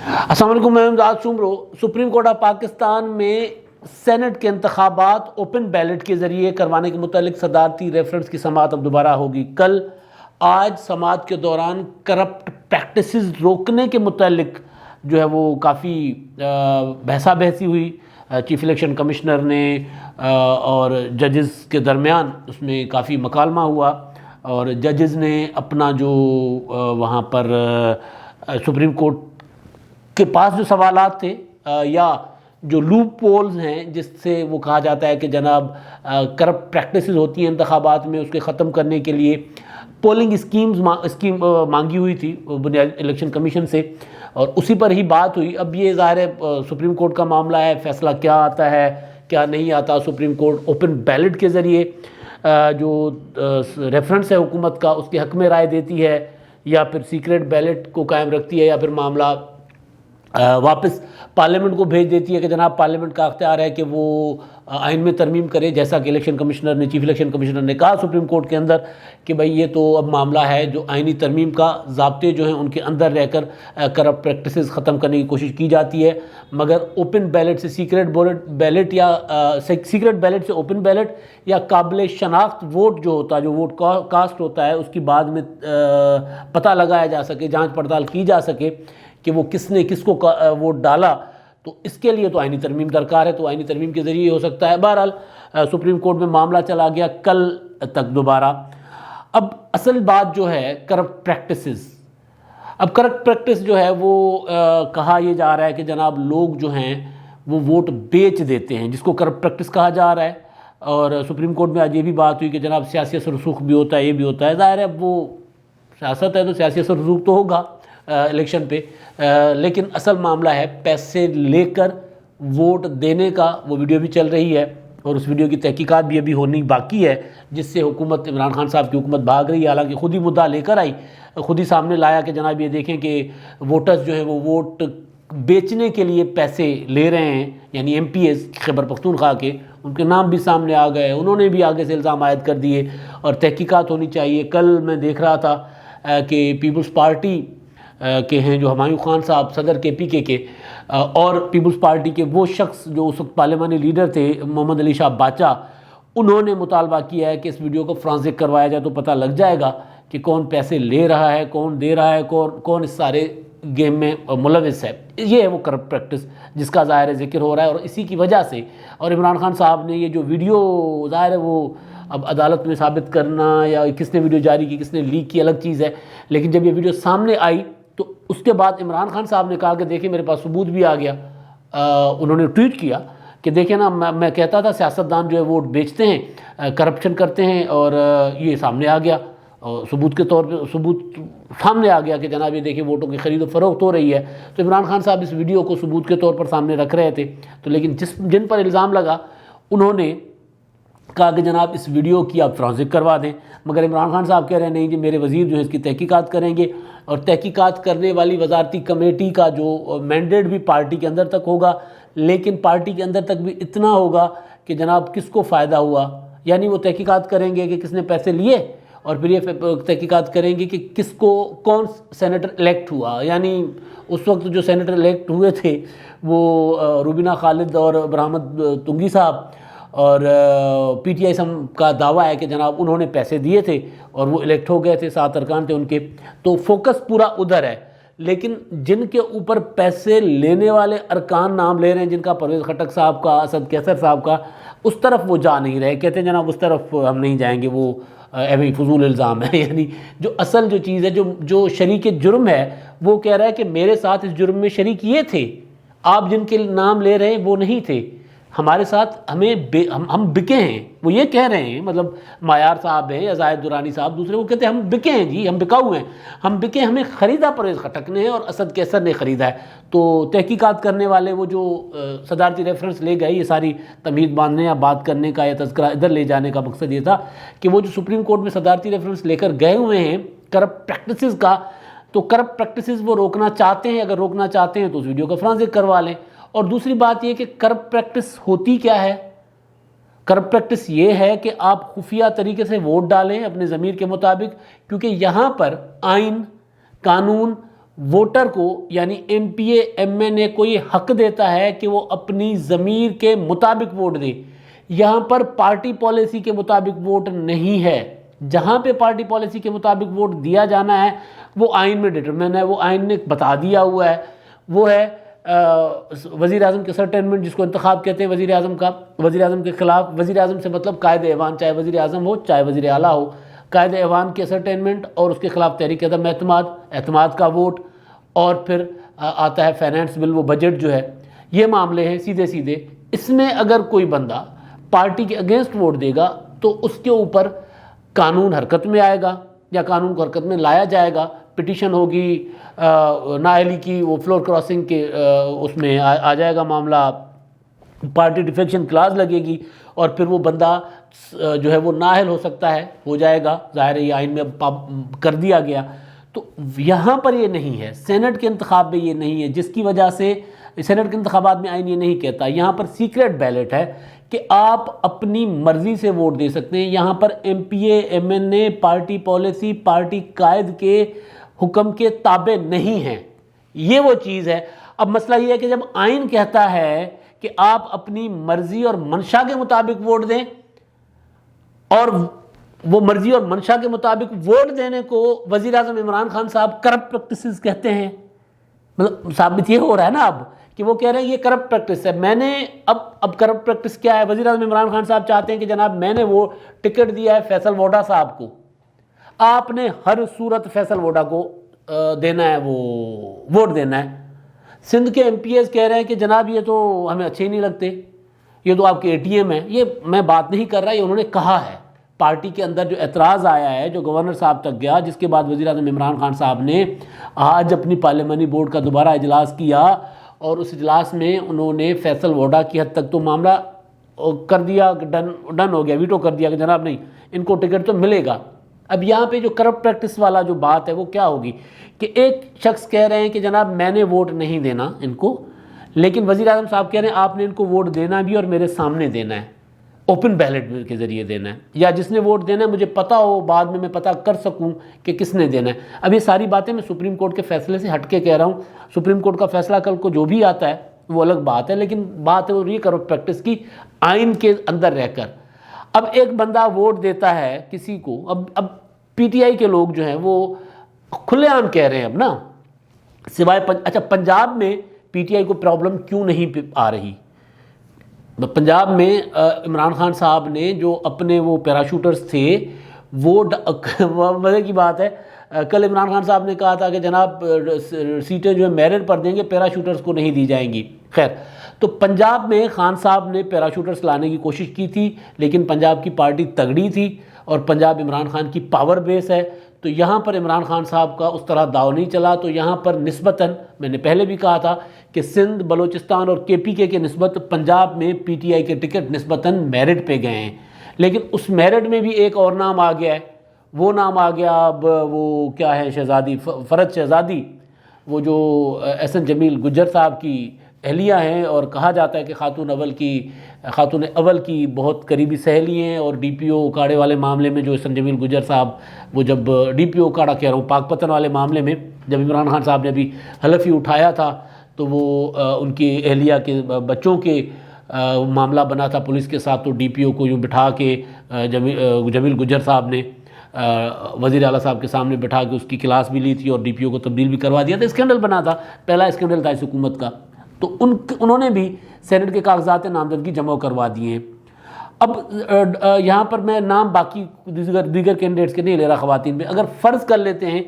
السلام علیکم، میں امداد Soomro. Supreme court of Pakistan میں سینٹ کے انتخابات اوپن بیلٹ کے ذریعے کروانے کے متعلق صدارتی ریفرنس کی سماعت اب دوبارہ ہوگی۔ کل آج سماعت کے دوران کرپٹ پریکٹسز روکنے کے متعلق جو ہے وہ کافی بحثہ بحثی ہوئی۔ چیف الیکشن کمشنر نے اور ججز کے درمیان اس میں کافی مکالمہ ہوا، اور ججز نے اپنا جو وہاں پر سپریم کورٹ کے پاس جو سوالات تھے یا جو لوپ پولز ہیں جس سے وہ کہا جاتا ہے کہ جناب کرپٹ پریکٹسز ہوتی ہیں انتخابات میں، اس کے ختم کرنے کے لیے پولنگ اسکیم مانگی ہوئی تھی بنیادی الیکشن کمیشن سے، اور اسی پر ہی بات ہوئی۔ اب یہ ظاہر ہے سپریم کورٹ کا معاملہ ہے، فیصلہ کیا آتا ہے کیا نہیں آتا۔ سپریم کورٹ اوپن بیلٹ کے ذریعے جو ریفرنس ہے حکومت کا اس کے حق میں رائے دیتی ہے، یا پھر سیکریٹ بیلٹ کو قائم رکھتی ہے، یا پھر معاملہ واپس پارلیمنٹ کو بھیج دیتی ہے کہ جناب پارلیمنٹ کا اختیار ہے کہ وہ آئین میں ترمیم کرے، جیسا کہ الیکشن کمشنر نے چیف الیکشن کمشنر نے کہا سپریم کورٹ کے اندر کہ بھائی یہ تو اب معاملہ ہے جو آئینی ترمیم کا، ضابطے جو ہیں ان کے اندر رہ کر کرپٹ پریکٹسز ختم کرنے کی کوشش کی جاتی ہے، مگر اوپن بیلٹ سے سیکریٹ بیلٹ یا سیکریٹ بیلٹ سے اوپن بیلٹ یا قابل شناخت ووٹ جو ہوتا ہے، جو ووٹ کاسٹ ہوتا ہے، اس کی بعد میں پتہ لگایا جا سکے، جانچ پڑتال کی جا سکے کہ وہ کس نے کس کو ووٹ ڈالا، تو اس کے لیے تو آئینی ترمیم درکار ہے، تو آئینی ترمیم کے ذریعے ہو سکتا ہے۔ بہرحال سپریم کورٹ میں معاملہ چلا گیا کل تک دوبارہ۔ اب اصل بات جو ہے کرپٹ پریکٹسز، اب کرپٹ پریکٹس جو ہے وہ کہا یہ جا رہا ہے کہ جناب لوگ جو ہیں وہ ووٹ بیچ دیتے ہیں، جس کو کرپٹ پریکٹس کہا جا رہا ہے۔ اور سپریم کورٹ میں آج یہ بھی بات ہوئی کہ جناب سیاسی اثر رسوخ بھی ہوتا ہے، یہ بھی ہوتا ہے۔ ظاہر ہے اب وہ سیاست ہے تو سیاسی اثر رسوخ تو ہوگا الیکشن پہ، لیکن اصل معاملہ ہے پیسے لے کر ووٹ دینے کا۔ وہ ویڈیو بھی چل رہی ہے اور اس ویڈیو کی تحقیقات بھی ابھی ہونی باقی ہے، جس سے حکومت عمران خان صاحب کی حکومت بھاگ رہی ہے، حالانکہ خود ہی مدعا لے کر آئی، خود ہی سامنے لایا کہ جناب یہ دیکھیں کہ ووٹرز جو ہیں وہ ووٹ بیچنے کے لیے پیسے لے رہے ہیں، یعنی ایم پی ایز خیبر پختونخوا کے، ان کے نام بھی سامنے آ گئے، انہوں نے بھی آگے سے الزام عائد کر دیے اور تحقیقات ہونی چاہیے۔ کل میں دیکھ رہا تھا کہ پیپلز پارٹی کے ہیں جو ہمایوں خان صاحب صدر کے پی کے اور پیپلز پارٹی کے وہ شخص جو اس وقت پارلیمانی لیڈر تھے محمد علی شاہ باچا، انہوں نے مطالبہ کیا ہے کہ اس ویڈیو کو فرانزک کروایا جائے تو پتہ لگ جائے گا کہ کون پیسے لے رہا ہے، کون دے رہا ہے، کون اس سارے گیم میں ملوث ہے۔ یہ ہے وہ کرپٹ پریکٹس جس کا ظاہر ذکر ہو رہا ہے، اور اسی کی وجہ سے اور عمران خان صاحب نے یہ جو ویڈیو ظاہر ہے وہ اب عدالت میں ثابت کرنا یا کس نے ویڈیو جاری کی کس نے لیک کی الگ چیز ہے، لیکن جب یہ ویڈیو سامنے آئی تو اس کے بعد عمران خان صاحب نے کہا کہ دیکھیں میرے پاس ثبوت بھی آ گیا۔ انہوں نے ٹویٹ کیا کہ دیکھیں نا، میں کہتا تھا سیاستدان جو ہے ووٹ بیچتے ہیں، کرپشن کرتے ہیں، اور یہ سامنے آ گیا، ثبوت کے طور پہ ثبوت سامنے آ گیا کہ جناب یہ دیکھیں ووٹوں کی خرید و فروخت ہو رہی ہے۔ تو عمران خان صاحب اس ویڈیو کو ثبوت کے طور پر سامنے رکھ رہے تھے، تو لیکن جن پر الزام لگا انہوں نے کہا کہ جناب اس ویڈیو کی آپ فرانزک کروا دیں، مگر عمران خان صاحب کہہ رہے ہیں نہیں جی میرے وزیر جو ہے اس کی تحقیقات کریں گے، اور تحقیقات کرنے والی وزارتی کمیٹی کا جو مینڈیٹ بھی پارٹی کے اندر تک ہوگا، لیکن پارٹی کے اندر تک بھی اتنا ہوگا کہ جناب کس کو فائدہ ہوا، یعنی وہ تحقیقات کریں گے کہ کس نے پیسے لیے، اور پھر یہ تحقیقات کریں گے کہ کس کو کون سینیٹر الیکٹ ہوا۔ یعنی اس وقت جو سینیٹر الیکٹ ہوئے تھے وہ روبینہ خالد اور برحمد تنگی صاحب، اور پی ٹی آئی کا دعویٰ ہے کہ جناب انہوں نے پیسے دیے تھے اور وہ الیکٹ ہو گئے تھے، 7 ارکان تھے ان کے، تو فوکس پورا ادھر ہے۔ لیکن جن کے اوپر پیسے لینے والے ارکان نام لے رہے ہیں، جن کا پرویز خٹک صاحب کا، اسد کیسر صاحب کا، اس طرف وہ جا نہیں رہے، کہتے ہیں جناب اس طرف ہم نہیں جائیں گے، وہ ایویں فضول الزام ہے۔ یعنی جو اصل جو چیز ہے، جو شریک جرم ہے، وہ کہہ رہا ہے کہ میرے ساتھ اس جرم میں شریک یہ تھے، آپ جن کے نام لے رہے ہیں وہ نہیں تھے، ہمارے ساتھ ہم بکے ہیں، وہ یہ کہہ رہے ہیں، مطلب معیار صاحب ہیں یا زاہد درانی صاحب دوسرے، وہ کہتے ہیں ہم بکے ہیں جی، ہم بکاؤ ہیں، ہم بکے، ہمیں خریدا پرویز خٹک نے اور اسد کیسر نے خریدا ہے۔ تو تحقیقات کرنے والے وہ جو صدارتی ریفرنس لے گئے، یہ ساری تمہید باندھنے یا بات کرنے کا یا تذکرہ ادھر لے جانے کا مقصد یہ تھا کہ وہ جو سپریم کورٹ میں صدارتی ریفرنس لے کر گئے ہوئے ہیں کرپٹ پریکٹسز کا، تو کرپٹ پریکٹسز وہ روکنا چاہتے ہیں، اگر روکنا چاہتے ہیں تو اس ویڈیو کا فرانزک کروا لیں۔ اور دوسری بات یہ کہ کرپٹ پریکٹس ہوتی کیا ہے؟ کرپٹ پریکٹس یہ ہے کہ آپ خفیہ طریقے سے ووٹ ڈالیں اپنے ضمیر کے مطابق، کیونکہ یہاں پر آئین، قانون، ووٹر کو یعنی M P A M N A کو یہ حق دیتا ہے کہ وہ اپنی ضمیر کے مطابق ووٹ دے. یہاں پر پارٹی پالیسی کے مطابق ووٹ نہیں ہے. جہاں پہ پارٹی پالیسی کے مطابق ووٹ دیا جانا ہے وہ آئین میں ڈٹرمن ہے, وہ آئین نے بتا دیا ہوا ہے. وہ ہے وزیر اعظم کے سرٹینمنٹ, جس کو انتخاب کہتے ہیں وزیر اعظم کا. وزیر اعظم کے خلاف, وزیر اعظم سے مطلب قائد ایوان, چاہے وزیر اعظم ہو چاہے وزیر اعلیٰ ہو, قائد ایوان کے سرٹینمنٹ اور اس کے خلاف تحریک عدم اعتماد کا ووٹ, اور پھر آتا ہے فائنانس بل, وہ بجٹ جو ہے. یہ معاملے ہیں سیدھے سیدھے. اس میں اگر کوئی بندہ پارٹی کے اگینسٹ ووٹ دے گا تو اس کے اوپر قانون حرکت میں آئے گا یا قانون کو حرکت میں لایا جائے گا. پٹیشن ہوگی نااہلی کی, وہ فلور کراسنگ کے اس میں آ جائے گا معاملہ, پارٹی ڈیفیکشن کلاز لگے گی, اور پھر وہ بندہ جو ہے وہ نااہل ہو سکتا ہے, ہو جائے گا. ظاہر ہے یہ آئین میں کر دیا گیا. تو یہاں پر یہ نہیں ہے, سینٹ کے انتخاب میں یہ نہیں ہے, جس کی وجہ سے سینٹ کے انتخابات میں آئین یہ نہیں کہتا. یہاں پر سیکریٹ بیلٹ ہے کہ آپ اپنی مرضی سے ووٹ دے سکتے ہیں. یہاں پر M P A M N A party policy, party قائد کے حکم کے تابع نہیں ہیں. یہ وہ چیز ہے. اب مسئلہ یہ ہے کہ جب آئین کہتا ہے کہ آپ اپنی مرضی اور منشا کے مطابق ووٹ دیں, اور وہ مرضی اور منشا کے مطابق ووٹ دینے کو وزیر اعظم عمران خان صاحب کرپٹ پریکٹسز کہتے ہیں. مطلب ثابت یہ ہو رہا ہے نا اب کہ وہ کہہ رہے ہیں یہ کرپٹ پریکٹس ہے. میں نے اب کرپٹ پریکٹس کیا ہے؟ وزیر اعظم عمران خان صاحب چاہتے ہیں کہ جناب میں نے وہ ٹکٹ دیا ہے فیصل ووڈا صاحب کو, آپ نے ہر صورت فیصل ووڈا کو دینا ہے, وہ ووٹ دینا ہے. سندھ کے ایم پی ایز کہہ رہے ہیں کہ جناب یہ تو ہمیں اچھے ہی نہیں لگتے, یہ تو آپ کے اے ٹی ایم ہے. یہ میں بات نہیں کر رہا, یہ انہوں نے کہا ہے. پارٹی کے اندر جو اعتراض آیا ہے, جو گورنر صاحب تک گیا, جس کے بعد وزیر اعظم عمران خان صاحب نے آج اپنی پارلیمانی بورڈ کا دوبارہ اجلاس کیا, اور اس اجلاس میں انہوں نے فیصل ووڈا کی حد تک تو معاملہ کر دیا, ڈن ہو گیا, ویٹو کر دیا کہ جناب نہیں, ان کو ٹکٹ تو ملے گا. اب یہاں پہ جو کرپٹ پریکٹس والا جو بات ہے وہ کیا ہوگی کہ ایک شخص کہہ رہے ہیں کہ جناب میں نے ووٹ نہیں دینا ان کو, لیکن وزیر اعظم صاحب کہہ رہے ہیں آپ نے ان کو ووٹ دینا بھی اور میرے سامنے دینا ہے, اوپن بیلٹ کے ذریعے دینا ہے, یا جس نے ووٹ دینا ہے مجھے پتہ ہو, بعد میں میں پتہ کر سکوں کہ کس نے دینا ہے. اب یہ ساری باتیں میں سپریم کورٹ کے فیصلے سے ہٹ کے کہہ رہا ہوں. سپریم کورٹ کا فیصلہ کل کو جو بھی آتا ہے وہ الگ بات ہے, لیکن بات ہے وہ یہ کرپٹ پریکٹس کی آئین کے اندر رہ کر. اب ایک بندہ ووٹ دیتا ہے کسی کو, اب پی ٹی آئی کے لوگ جو ہیں وہ کھلے عام کہہ رہے ہیں اب نا, سوائے اچھا پنجاب میں پی ٹی آئی کو پرابلم کیوں نہیں آ رہی؟ پنجاب میں عمران خان صاحب نے جو اپنے وہ پیراشوٹرز تھے وہ مزے کی بات ہے, کل عمران خان صاحب نے کہا تھا کہ جناب سیٹیں جو ہے میرٹ پر دیں گے, پیراشوٹرز کو نہیں دی جائیں گی. خیر, تو پنجاب میں خان صاحب نے پیراشوٹرز لانے کی کوشش کی تھی, لیکن پنجاب کی پارٹی تگڑی تھی اور پنجاب عمران خان کی پاور بیس ہے, تو یہاں پر عمران خان صاحب کا اس طرح داؤ نہیں چلا. تو یہاں پر نسبتاً میں نے پہلے بھی کہا تھا کہ سندھ, بلوچستان اور کے پی کے نسبت پنجاب میں پی ٹی آئی کے ٹکٹ نسبتاً میرٹ پہ گئے ہیں, لیکن اس میرٹ میں بھی ایک اور نام آ گیا ہے. وہ نام آ گیا اب وہ کیا ہے, شہزادی فرد شہزادی, وہ جو ایس این جمیل گجر صاحب کی اہلیہ ہیں, اور کہا جاتا ہے کہ خاتون اول کی بہت قریبی سہیلی ہیں, اور ڈی پی او اکاڑے والے معاملے میں جو ایس این جمیل گجر صاحب, وہ جب ڈی پی او اکاڑا کہہ رہا ہوں پاک پتن والے معاملے میں جب عمران خان صاحب نے ابھی حلف ہی اٹھایا تھا, تو وہ ان کی اہلیہ کے بچوں کے معاملہ بنا تھا پولیس کے ساتھ, تو ڈی پی او کو یوں بٹھا کے جمیل گجر صاحب نے وزیر اعلیٰ صاحب کے سامنے بٹھا کے اس کی کلاس بھی لی تھی, اور ڈی پی او کو تبدیل بھی کروا دیا تھا. اسکینڈل بنا تھا, پہلا اسکینڈل تھا اس حکومت کا. تو انہوں نے بھی سینٹ کے کاغذات نامزدگی جمع کروا دیے ہیں. اب یہاں پر میں نام باقی دیگر کینڈیڈیٹس کے نہیں لے رہا خواتین میں. اگر فرض کر لیتے ہیں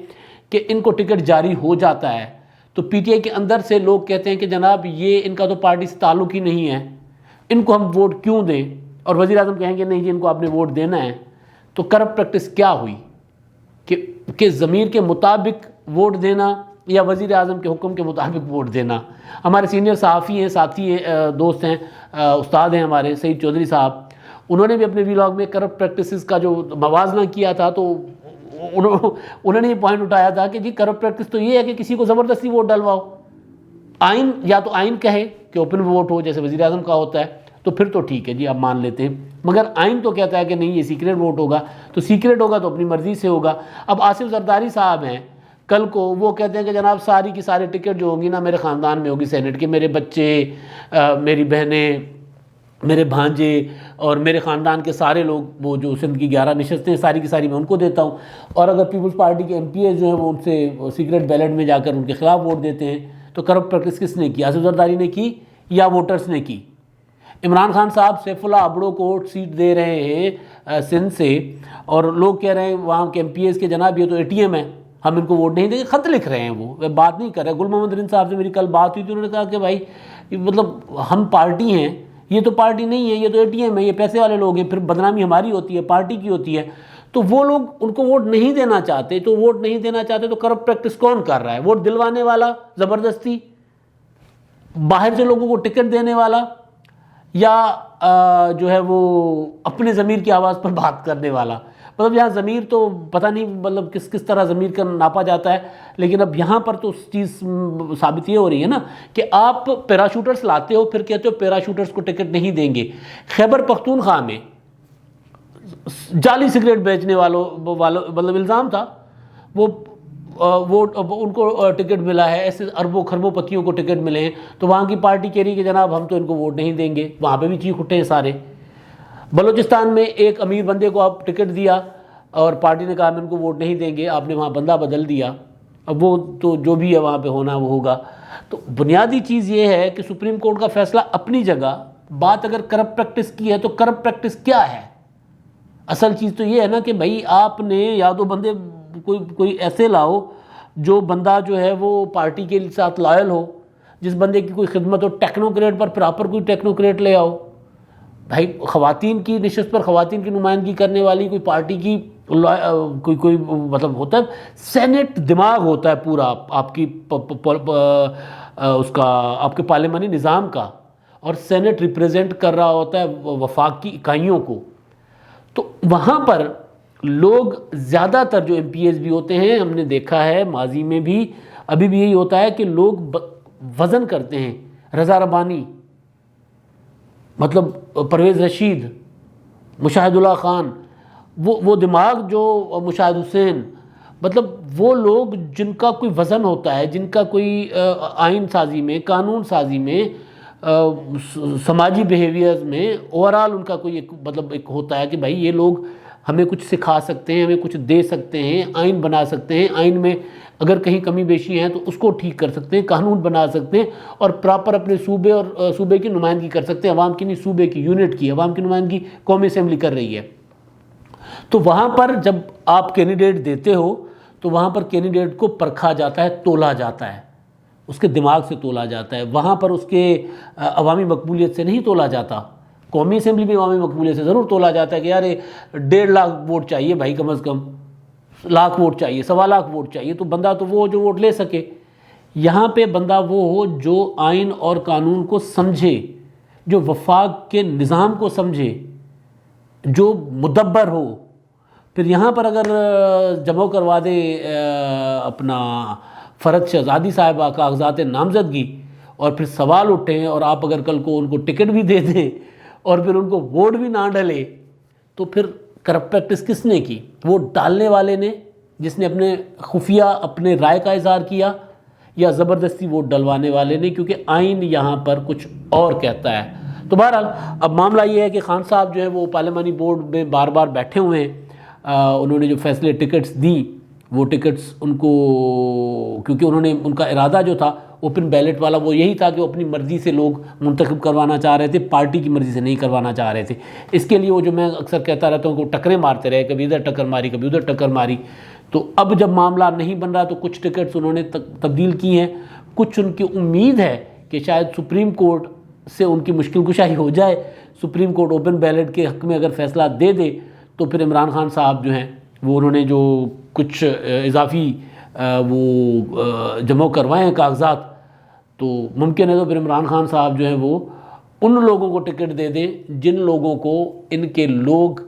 کہ ان کو ٹکٹ جاری ہو جاتا ہے, تو پی ٹی آئی کے اندر سے لوگ کہتے ہیں کہ جناب یہ ان کا تو پارٹی سے تعلق ہی نہیں ہے, ان کو ہم ووٹ کیوں دیں, اور وزیر اعظم کہیں گے نہیں جی ان کو آپ نے ووٹ دینا ہے. تو کرپٹ پریکٹس کیا ہوئی کہ ضمیر کے مطابق ووٹ دینا یا وزیر اعظم کے حکم کے مطابق ووٹ دینا. ہمارے سینئر صحافی ہیں, ساتھی ہیں, دوست ہیں, استاد ہیں ہمارے سعید چودھری صاحب, انہوں نے بھی اپنے ویلاگ میں کرپٹ پریکٹسز کا جو موازنہ کیا تھا, تو انہوں نے یہ پوائنٹ اٹھایا تھا کہ جی کرپٹ پریکٹس تو یہ ہے کہ کسی کو زبردستی ووٹ ڈلواؤ. آئین یا تو آئین کہے کہ اوپن ووٹ ہو جیسے وزیر اعظم کا ہوتا ہے, تو پھر تو ٹھیک ہے جی آپ مان لیتے ہیں, مگر آئین تو کہتا ہے کہ نہیں یہ سیکریٹ ووٹ ہوگا, تو سیکریٹ ہوگا تو اپنی مرضی سے ہوگا. اب آصف زرداری صاحب ہیں, کل کو وہ کہتے ہیں کہ جناب ساری کی ساری ٹکٹ جو ہوگی نا میرے خاندان میں ہوگی سینٹ کی، میرے بچے، میری بہنیں، میرے بھانجے اور میرے خاندان کے سارے لوگ، وہ جو سندھ کی 11 نشستیں ساری کی ساری میں ان کو دیتا ہوں، اور اگر پیپلز پارٹی کے ایم پی اے جو ہیں وہ ان سے سیکرٹ بیلٹ میں جا کر ان کے خلاف ووٹ دیتے ہیں، تو کرپٹ پریکٹس کس نے کی؟ آصف زرداری نے کی یا ووٹرز نے کی؟ عمران خان صاحب سیف اللہ ابڑو کو سیٹ دے رہے ہیں سندھ سے، اور لوگ کہہ رہے ہیں وہاں کے ایم پی ایز کے جناب یہ تو اے ٹی ایم ہے، ہم ان کو ووٹ نہیں دیں گے، خط لکھ رہے ہیں، وہ بات نہیں کر رہے۔ گل محمد رند صاحب سے میری کل بات ہوئی تھی، انہوں نے کہا کہ بھائی مطلب ہم پارٹی ہیں، یہ تو پارٹی نہیں ہے، یہ تو اے ٹی ایم ہے، یہ پیسے والے لوگ ہیں، پھر بدنامی ہماری ہوتی ہے، پارٹی کی ہوتی ہے۔ تو وہ لوگ ان کو ووٹ نہیں دینا چاہتے، تو ووٹ نہیں دینا چاہتے تو کرپٹ پریکٹس کون کر رہا ہے؟ ووٹ دلوانے والا زبردستی، باہر سے لوگوں کو ٹکٹ دینے والا، یا جو ہے وہ اپنے ضمیر کی آواز پر بات کرنے والا؟ مطلب یہاں ضمیر تو پتہ نہیں مطلب کس طرح ضمیر کا ناپا جاتا ہے، لیکن اب یہاں پر تو چیز ثابت یہ ہو رہی ہے نا کہ آپ پیراشوٹرز لاتے ہو، پھر کہتے ہو پیراشوٹرز کو ٹکٹ نہیں دیں گے۔ خیبر پختونخوا میں جعلی سگریٹ بیچنے والوں مطلب الزام تھا، وہ ان کو ٹکٹ ملا ہے، ایسے اربوں خربوں پتیوں کو ٹکٹ ملے ہیں، تو وہاں کی پارٹی کہہ رہی کہ جناب ہم تو ان کو ووٹ نہیں دیں گے، وہاں پہ بھی چیخ اٹھے ہیں سارے۔ بلوچستان میں ایک امیر بندے کو آپ ٹکٹ دیا اور پارٹی نے کہا ہم ان کو ووٹ نہیں دیں گے، آپ نے وہاں بندہ بدل دیا، اب وہ تو جو بھی ہے وہاں پہ ہونا وہ ہوگا۔ تو بنیادی چیز یہ ہے کہ سپریم کورٹ کا فیصلہ اپنی جگہ، بات اگر کرپٹ پریکٹس کی ہے تو کرپٹ پریکٹس کیا ہے؟ اصل چیز تو یہ ہے نا کہ بھائی آپ نے یا تو بندے کوئی ایسے لاؤ جو بندہ جو ہے وہ پارٹی کے ساتھ لائل ہو، جس بندے کی کوئی خدمت ہو، ٹیکنوکریٹ پر پراپر کوئی ٹیکنوکریٹ لے آؤ۔ بھائی خواتین کی نشست پر خواتین کی نمائندگی کرنے والی کوئی پارٹی کی کوئی مطلب ہوتا ہے، سینٹ دماغ ہوتا ہے پورا آپ کی اس کا آپ کے پارلیمانی نظام کا، اور سینٹ ریپریزنٹ کر رہا ہوتا ہے وفاق کی اکائیوں کو۔ تو وہاں پر لوگ زیادہ تر جو ایم پی ایز بھی ہوتے ہیں، ہم نے دیکھا ہے ماضی میں بھی، ابھی بھی یہی ہوتا ہے کہ لوگ وزن کرتے ہیں۔ رضا ربانی، مطلب پرویز رشید، مشاہد اللہ خان، وہ دماغ جو مشاہد حسین، مطلب وہ لوگ جن کا کوئی وزن ہوتا ہے، جن کا کوئی آئین سازی میں، قانون سازی میں، سماجی بیہیویئرز میں اوورال ان کا کوئی ایک ہوتا ہے کہ بھائی یہ لوگ ہمیں کچھ سکھا سکتے ہیں، ہمیں کچھ دے سکتے ہیں، آئین بنا سکتے ہیں، آئین میں اگر کہیں کمی بیشی ہیں تو اس کو ٹھیک کر سکتے ہیں، قانون بنا سکتے ہیں، اور پراپر اپنے صوبے اور صوبے کی نمائندگی کر سکتے ہیں، عوام کی نہیں، صوبے کی، یونٹ کی، عوام کی نمائندگی قومی اسمبلی کر رہی ہے۔ تو وہاں پر جب آپ کینڈیڈیٹ دیتے ہو تو وہاں پر کینڈیڈیٹ کو پرکھا جاتا ہے، تولا جاتا ہے، اس کے دماغ سے تولا جاتا ہے، وہاں پر اس کے عوامی مقبولیت سے نہیں تولا جاتا۔ قومی اسمبلی میں عوامی مقبولیت سے ضرور تولا جاتا ہے کہ یار 1.5 لاکھ ووٹ چاہیے بھائی، کم از کم لاکھ ووٹ چاہیے، 1.25 لاکھ ووٹ چاہیے، تو بندہ تو وہ جو ووٹ لے سکے۔ یہاں پہ بندہ وہ ہو جو آئین اور قانون کو سمجھے، جو وفاق کے نظام کو سمجھے، جو مدبر ہو۔ پھر یہاں پر اگر جمع کروا دے اپنا فرد شہزادی صاحبہ کاغذات نامزدگی، اور پھر سوال اٹھیں، اور آپ اگر کل کو ان کو ٹکٹ بھی دے دیں اور پھر ان کو ووٹ بھی نہ ڈلے، تو پھر کرپٹ پریکٹس کس نے کی؟ ووٹ ڈالنے والے نے، جس نے اپنے خفیہ اپنے رائے کا اظہار کیا، یا زبردستی ووٹ ڈلوانے والے نے؟ کیونکہ آئین یہاں پر کچھ اور کہتا ہے۔ تو بہرحال اب معاملہ یہ ہے کہ خان صاحب جو ہے وہ پارلیمانی بورڈ میں بار بار بیٹھے ہوئے ہیں، انہوں نے جو فیصلے ٹکٹس دی، وہ ٹکٹس ان کو، کیونکہ انہوں نے ان کا ارادہ جو تھا اوپن بیلٹ والا وہ یہی تھا کہ وہ اپنی مرضی سے لوگ منتخب کروانا چاہ رہے تھے، پارٹی کی مرضی سے نہیں کروانا چاہ رہے تھے۔ اس کے لیے وہ جو میں اکثر کہتا رہتا ہوں کہ وہ ٹکریں مارتے رہے، کبھی ادھر ٹکر ماری، کبھی ادھر ٹکر ماری۔ تو اب جب معاملہ نہیں بن رہا تو کچھ ٹکٹس انہوں نے تبدیل کی ہیں، کچھ ان کی امید ہے کہ شاید سپریم کورٹ سے ان کی مشکل کشائی ہو جائے، سپریم کورٹ اوپن بیلٹ کے حق میں اگر فیصلہ دے دے تو پھر عمران خان صاحب جو ہیں وہ انہوں نے جو کچھ اضافی وہ جمع کروائے ہیں کاغذات، تو ممکن ہے تو پھر عمران خان صاحب جو ہیں وہ ان لوگوں کو ٹکٹ دے دیں جن لوگوں کو ان کے لوگ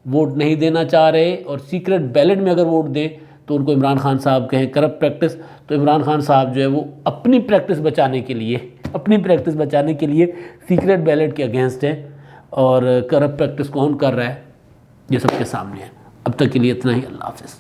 ووٹ نہیں دینا چاہ رہے، اور سیکرٹ بیلٹ میں اگر ووٹ دیں تو ان کو عمران خان صاحب کہیں کرپٹ پریکٹس۔ تو عمران خان صاحب جو ہے وہ اپنی پریکٹس بچانے کے لیے سیکرٹ بیلٹ کے اگینسٹ ہے، اور کرپٹ پریکٹس کون کر رہا ہے یہ سب کے سامنے ہے۔ اب تک کے لیے اتنا ہی، اللہ حافظ۔